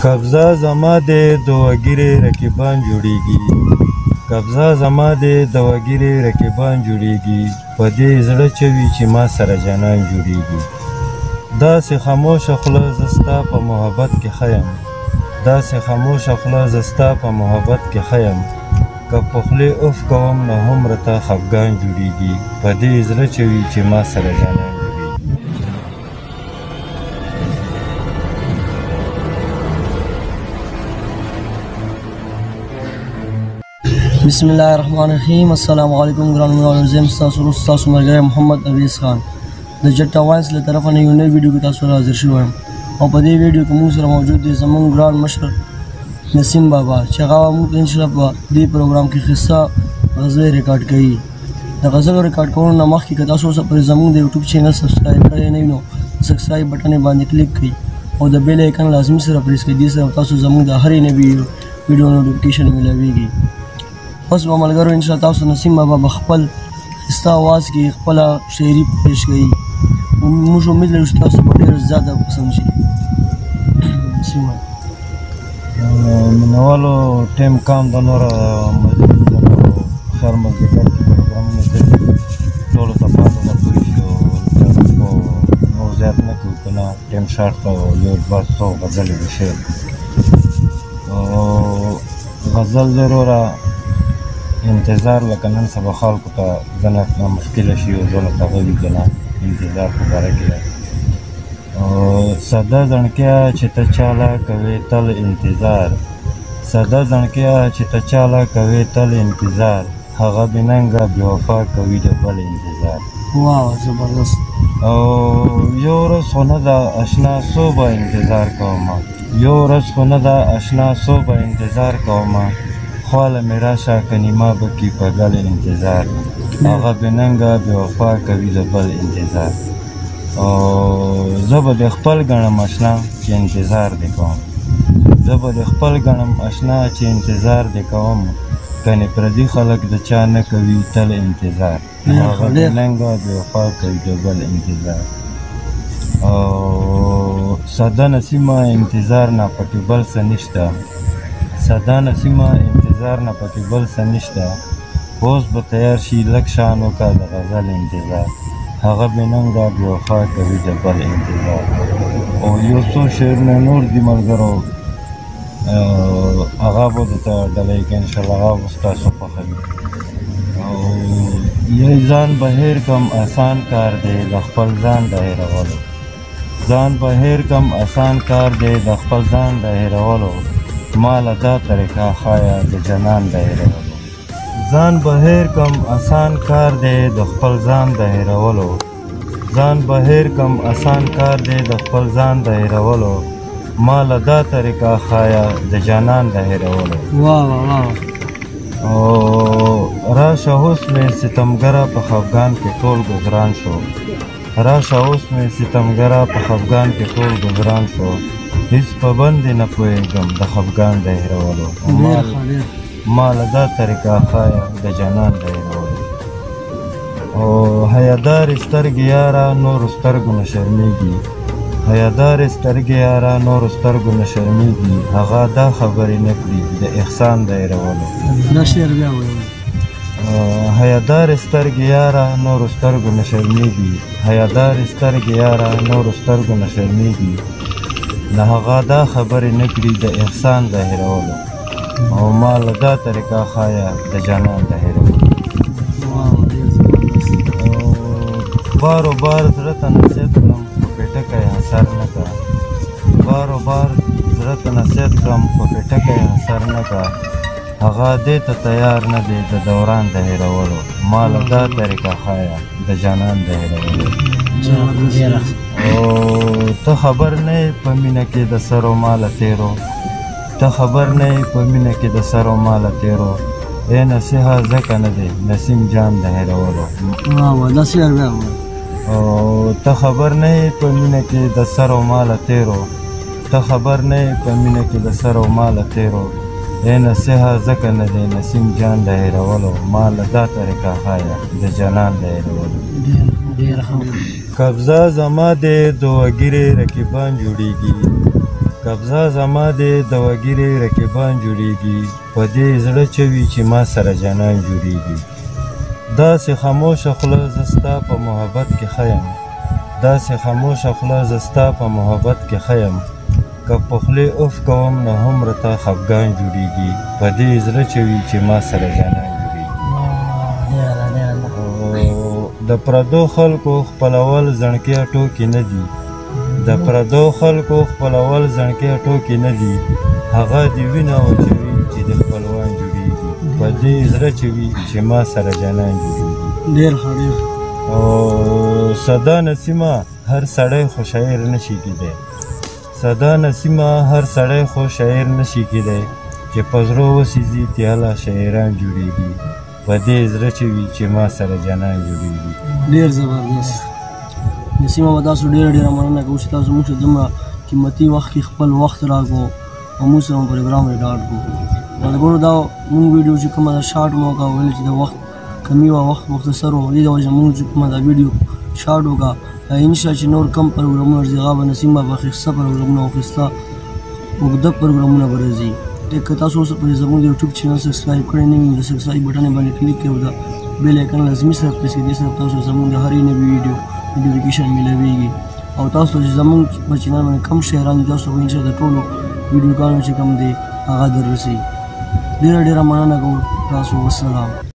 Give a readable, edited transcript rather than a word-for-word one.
قبضه زما د دوهګیرې رقیبان جوړیږي قبضه زما د دوهګیرې رقیبان جوړیږي په دې زړه چوي چې ما سره جانان جوړیږي داسې خاموشه خوله زه ستا په محبت کې ښه یم داسې خاموشه خوله زه ستا په محبت کې ښه یم که په خولې اف کوم نو هم راته خفګان جوړیږي په دې زړه چوي چې ما سره جانان بسم الله الرحمن الرحیم. السلام علیکم ګران مینوالو، زه یم ستاسو ورور ستاسو ملګری محمد اویس خان د جټا واینس له طرفه نه یو نوی ویډیو کې تاسو سره حاضر شوی یم او په دې ویډیو کې موږ سره موجود دی زموږ ګران مشر نسیم بابا چې هغه موږ انشاءالله په دې پروګرام کې قصه غزلې ریکارډ کوي. د غزلو ریکارډ کولو نه مخکې که تاسو اوس پرې زموږ د یوټیوب چینل سبسکرایب کړی نه وي نو سبسکرایب بټن یې باندې کلیک کړئ او د بیل آیکن لازمي سره پریس کړئ. دې سره تاسو زموږ د هرې نوي ویډیو نوټیفیکیشن ملاویږي. اوس به ملګرو انشاءالله تاسو نسیم بابا به خپل ښایسته اواز کې خپله شاعري پیش کوي. موږ امید لرو چې تاسو به ډېر زیاته پسند شي. نسیم بابا مینوالو ټیم کام د نوره مزید خیر مازدیګر کې پروګرامونه دي ټولو ته پاته ده پوه شي او نور زیات نه کوو که نه ټیم شارټ ته یو دوه څو غزلې د شعر غزل دی وروره انتظار لکه نن سبا خلکو ته ځنه مشکله شي او ځنه ته غوي که نه انتظار په باره کې ساده زڼکیه چې ته چاله کوې تل انتظار ساده زڼکیه چې ته چاله کوې تل انتظار هغه بېننګه بېوفا کوي د بل انتظار. واو زبردست. او یو ورځ خو نه ده اشنا څو به انتظار کومه یو ورځ خو نه ده اشنا څو به انتظار کومه خواله مې راشه که نیمه به کي په ګل انتظار هغه بېننګه بېوفا کوي د بل انتظار. او زه به د خپل ګڼم اشنا چې انتظار دې کوم زه به د خپل ګڼم اشنا چې انتظار دې کوم کنې پردي خلک د چا نه کوي تل انتظار هغه بېننګه بېوفا کوي د بل انتظار. او ساده نسیمه انتظار نه پکې بل څه نشته ساده نسیمه انتظار نه پکې بل څه نشته اوس به تیار شي لږ شان وکړه د غزل انتظار هغه بېننګه بېوفا کوي د بل انتظار. او یو څو شعرونه نور دي ملګرو هغه به درته ډالۍ کړي انشاءالله هغه به ستاسو خوښوي. او یی ځان به هېر کړم اسان کار دی د خپل ځان د هېرولو ځان به هېر کړم اسان کار دی د خپل ځان د هېرولو ما له دا طریقه ښایه د جنان د هېرولو ځان به هېر کړم اسان کار دی د خپل ځان د هېرولو ځان به هېر کړم اسان کار دی د خپل ځان د هېرولو ما له دا طریقه ښایه د جانان د هېرولو. او راشه اوس مې ستمګره په خفګان کې ټول ګزران شو راشه اوس مې ستمګره په خفګان کې ټول ګزران شو هیڅ په بندې نه پوهېږم د خفګان د هېرولو ما له دا طریقه ښایه د جانان د هېرولو. او حیادارې سترګې یاره نورو سترګو نه شرمېږي حیادارې سترګې یاره نورو سترګو نه شرمېږي هغه دا خبرې نه کړي د احسان د هېرولو حیادارې سترګې یاره نورو سترګو نه شرمېږي حیادارې سترګې یاره نورو سترګو نه شرمېږي نه هغه دا خبرې نه کړي د احسان د هېرولو او ما له دا طریقه ښایه د جانان د هېرولو. بار و بار زړه ته نصیحت کړم خو پېټکی اثر نه کړه بار و بار زړه ته نصیحت کړم خو پېټکی اثر نه کړه هغه دې ته تیار نه دی د دوران د هېرولو ما له دا طریقه ښایه د جانان د هېرولو. او ته خبر نه یې په مینه کې د سر و ماله تېرو ته خبر نه یې په مینه کې د سر و ماله تېرو ای نصیحه ځکه نه دی نسیم جان د هېرولو. او ته خبر نه یې په مینه کې د سر و ماله تېرو ته خبر نه یې په مینه کې د سر و ماله تېرو ای نصیحه ځکه نه دی نسیم جان د هېرولو ما له دا طریقه ښایه د جانان د هېرولو. قبضه زما د دوهګیرې رقیبان جوړیږي قبضه زما دی د وګیرې رقیبان جوړیږي په دې زړه چوي چې ما سره جانان جوړیږي داسې خاموشه خوله زه ستا په محبت کې ښه یم داسې خاموشه خوله زه ستا په محبت کې ښه یم که په خولې اف کوم نو هم راته خفګان جوړیږي په دې زړه چوي چې ما سره جانان جوړیږي د پردو خلکو خپلول زڼکې ټوکې نه دي د پردو خلکو خپلول زڼکې ټوکې نه دي هغه دې وینه وچوي چې د خپلوان جوړیږي په دې زړه چوي چې ما سره جانان جوړیږي ډېر ښه ډېر او سدا نسیمه هر سړی خو شاعر نشي کیدی سدا نسیمه هر سړی خو شاعر نشي کیدی چې په زړه وسیځي تیاله شاعران جوړیږي په دې زړه چوي چې ما سره جانان جوړیږي ډېر زبردست نسیمه به تاسو ډېره ډېره مننه کوو چې تاسو موږ ته دومره قیمتي وخت کې خپل وخت راکړو او موږ سره مو پروګرام ریکارډ کړو ملګرو دا موږ ویډیو چې کومه ده شارټ مو وکړه ولې چې د وخت کمی وه وخت مختصر و دې د وجې نه موږ چې کومه دا ویډیو شارټ وکړه انشاءالله چې نور کم پروګرامونه راځي هغه به نسیم بابا ښایسته پروګرامونه او ښایسته اوږده پروګرامونه به راځي که تاسو اوس پرې زموږ د یوټیوب چینل سبسکرایب کړی نه وي د سبسکرایب بټن باندې کلیک کړئ او د بیل آیکن لازمي سره پریس کړئ دې سره تاسو زموږ د هرې نوي ویډیو نوټیفیکیشن میلاویږي او تاسو چې زموږ په چینل باندې کم شاعران دي تاسو به انشاءالله د ټولو ویډیوګانو چې کوم دی هغه در رسي ډېره ډېره مننه کوم تاسو والسلام